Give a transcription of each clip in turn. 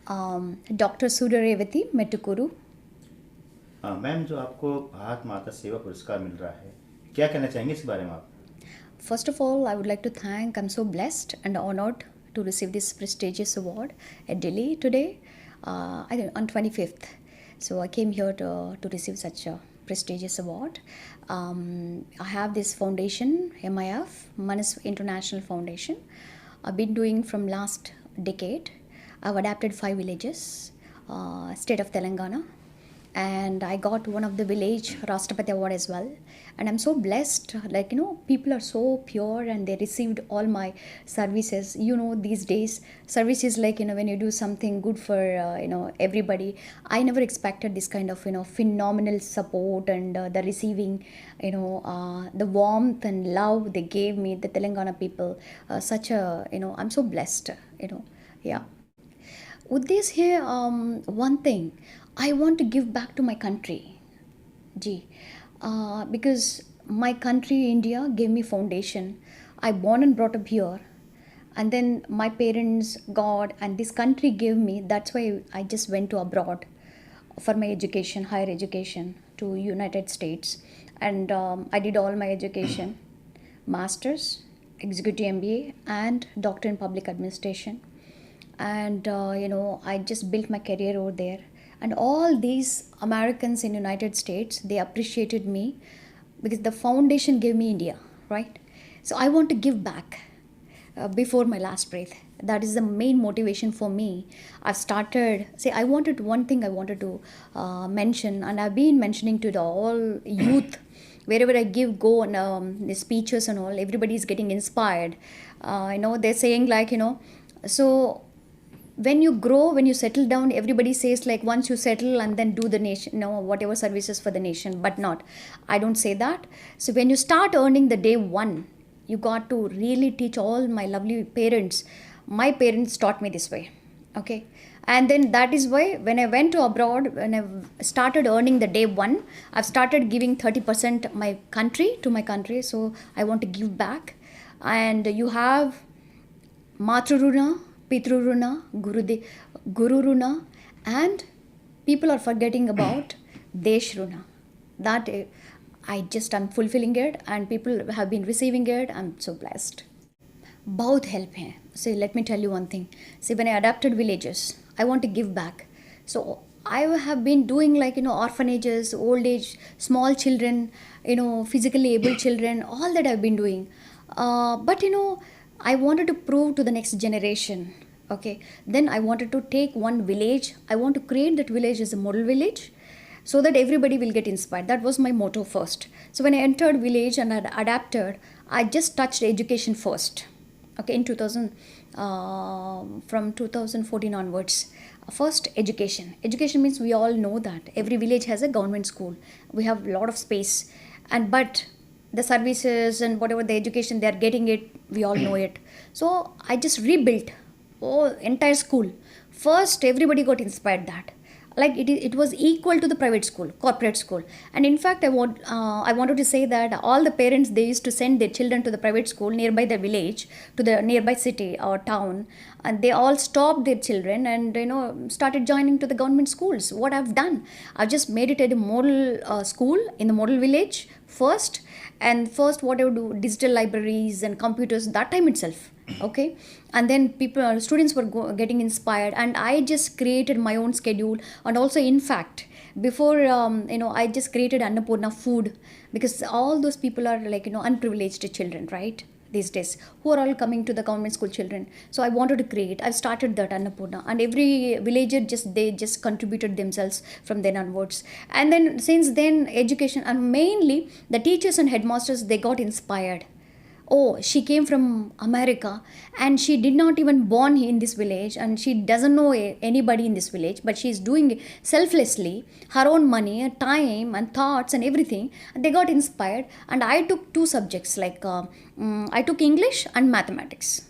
Dr. Surarevati Metukuru. Ma'am, जो आपको भारत माता सेवा पुरस्कार मिल रहा है, क्या कहना चाहेंगे इस बारे में आप? First of all, I would like to thank, I'm so blessed and honored to receive this prestigious award at Delhi today, I think on 25th. So I came here to receive such a prestigious award. I have this foundation, MIF, Manas International Foundation. I've been doing from last decade. I've adapted 5 villages, state of Telangana, and I got one of the village Rashtrapati award as well. And I'm so blessed, like, people are so pure and they received all my services. These days, service is like, when you do something good for, everybody. I never expected this kind of, phenomenal support and the receiving, the warmth and love they gave me, the Telangana people. Such a, I'm so blessed, yeah. With this here, one thing, I want to give back to my country, G, because my country, India, gave me foundation. I born and brought up here, and then my parents, God, and this country gave me. That's why I just went to abroad for my education, higher education, to United States, and I did all my education, masters, executive MBA, and doctor in public administration. And I just built my career over there, and all these Americans in United States, they appreciated me because the foundation gave me India, right? So I want to give back before my last breath. That is the main motivation for me. I've started, say, I wanted one thing I wanted to mention, and I've been mentioning to the all youth. Wherever I give, go and the speeches and all, everybody is getting inspired. They're saying like, so when you grow, when you settle down, everybody says like once you settle and then do the nation, whatever services for the nation, but not. I don't say that. So when you start earning the day one, you got to really teach all my lovely parents. My parents taught me this way, okay? And then that is why when I went to abroad, when I started earning the day one, I've started giving 30% my country to my country. So I want to give back. And you have Matruruna, Pitruruna, Gururuna, and people are forgetting about Deshruna. That I'm fulfilling it, and people have been receiving it. I'm so blessed. Both help हैं. So let me tell you one thing. See, when I adapted villages, I want to give back. So I have been doing like, orphanages, old age, small children, physically able children, all that I've been doing. But I wanted to prove to the next generation. Okay. Then I wanted to take one village. I want to create that village as a model village so that everybody will get inspired. That was my motto first. So when I entered village and I adapted, I just touched education first. Okay, in 2000, from 2014 onwards. First, education. Education means we all know that every village has a government school. We have a lot of space, but the services and whatever the education they are getting it, we all know it. So I just rebuilt entire school. First, everybody got inspired that like it was equal to the private school, corporate school. And in fact, I wanted to say that all the parents, they used to send their children to the private school nearby the village, to the nearby city or town, and they all stopped their children and started joining to the government schools. What I've done, I've just made it a model school in the model village first. And first, what I would do, digital libraries and computers that time itself, okay? And then students were getting inspired, and I just created my own schedule. And also, in fact, before I just created Annapurna food, because all those people are like unprivileged children, right, these days, who are all coming to the government school children. So I wanted to create, I started that Annapurna, and every villager they just contributed themselves from then onwards. And then since then, education, and mainly the teachers and headmasters, they got inspired. Oh, she came from America and she did not even born in this village, and she doesn't know anybody in this village, but she's doing selflessly her own money, time and thoughts and everything. And they got inspired, and I took two subjects like I took English and mathematics.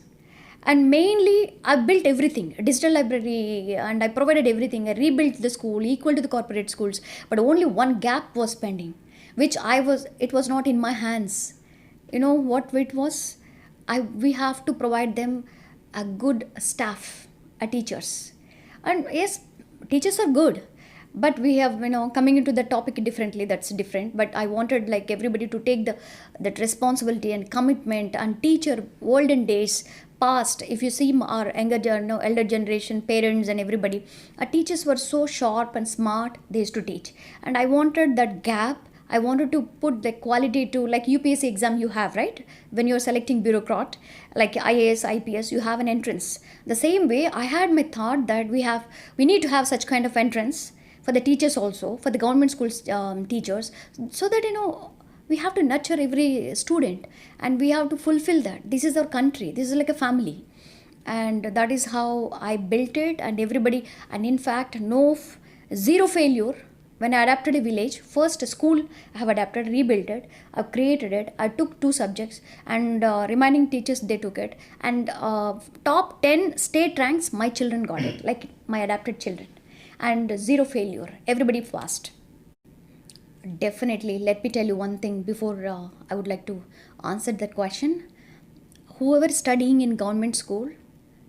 And mainly I built everything, digital library, and I provided everything. I rebuilt the school equal to the corporate schools, but only one gap was pending, which it was not in my hands. You know what it was? We have to provide them a good staff, a teachers. And yes, teachers are good, but we have, coming into the topic differently, that's different. But I wanted like everybody to take that responsibility and commitment and teacher olden days past. If you see our elder generation, parents and everybody, our teachers were so sharp and smart, they used to teach. And I wanted that gap. I wanted to put the quality to, like UPSC exam you have, right? When you're selecting bureaucrat, like IAS, IPS, you have an entrance. The same way, I had my thought that we need to have such kind of entrance for the teachers also, for the government schools teachers, so that we have to nurture every student, and we have to fulfill that. This is our country. This is like a family, and that is how I built it. And everybody, and in fact, zero failure. When I adapted a village, first school I have adapted, rebuilt it, I've created it. I took 2 subjects, and remaining teachers they took it, and top 10 state ranks my children got it, like my adapted children, and zero failure. Everybody passed. Definitely. Let me tell you one thing before I would like to answer that question. Whoever studying in government school,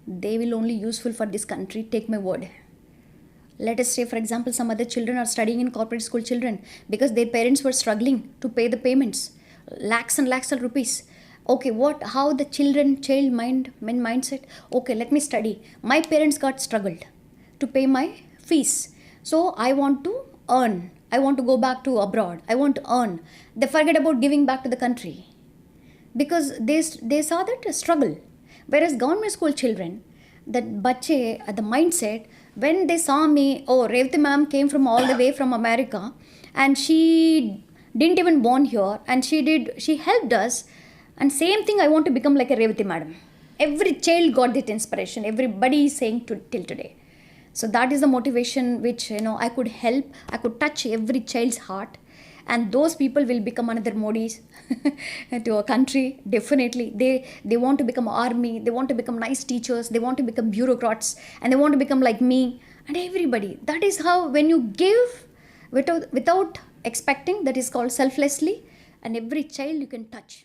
they will only useful for this country. Take my word. Let us say, for example, some other children are studying in corporate school children because their parents were struggling to pay the payments, lakhs and lakhs of rupees. Okay, how the child mindset? Okay, let me study. My parents got struggled to pay my fees, so I want to earn. I want to go back to abroad. I want to earn. They forget about giving back to the country because they saw that struggle. Whereas government school children, that bache, the mindset, when they saw me, oh, Revati ma'am came from all the way from America, and she didn't even born here, and she helped us, and same thing I want to become like a Revati madam. Every child got that inspiration. Everybody is saying till today. So that is the motivation which I could help. I could touch every child's heart, and those people will become another Modis to a country. Definitely, they want to become army. They want to become nice teachers. They want to become bureaucrats, and they want to become like me and everybody. That is how, when you give without expecting, that is called selflessly, and every child you can touch.